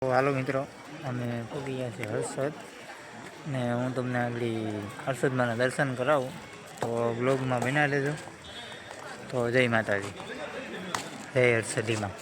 તો હાલો મિત્રો, અમે પહોંચી ગયા છીએ હર્ષદ ને હું તમને આગળ હર્ષદમાંના દર્શન કરાવું, તો બ્લોગમાં બનાવી લેજો. તો જય માતાજી, જય હર્ષદીમાં.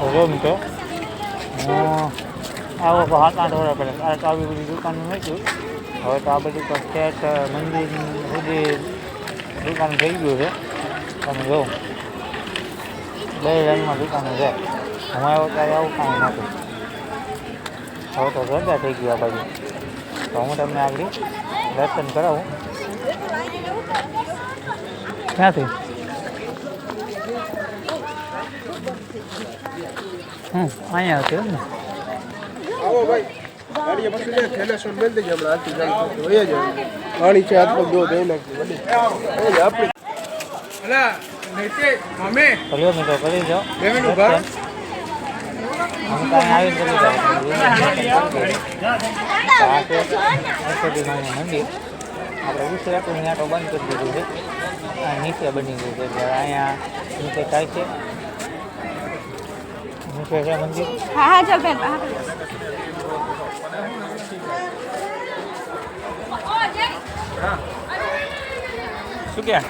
હવે મિત્રો આવો 7-8 વર્ષ પહેલાં આ આવી બધી દુકાનો નથી. હવે તો આ બધી તો સ્ટેટ મંદિર સુધી દુકાન થઈ ગયું છે. તમે જો 2 લાઈનમાં દુકાનો છે. હું આવ્યો ત્યારે આવું કાંઈ નથી. હવે તો રજા થઈ ગયું આ બાજુ. તો હું તમને આગળ દર્શન કરાવું. ક્યાંથી અહીંયા આવતી ને. આવો ભાઈ, ગાડીએ પછી લે થેલેસોન બેલ દે હમણાં આથી ચાલુ હોય જ પાણી છે હાથ પગ જો દઈ નાખી બધી એ આપણે અલા નીચે મમ્મી ભલે મિત્રો કરી જાઓ 2 મિનિટ ઉભા हम कहीं आगे चले जाओ मंदिर આપણે ઉછરાતું આટો બંધ કરી દીધું છે. નીચે બની ગયું છે એટલે અહીંયા નીચે થાય છે. નીચે છે મંદિર. હા ચાલ બેન શું ક્યાં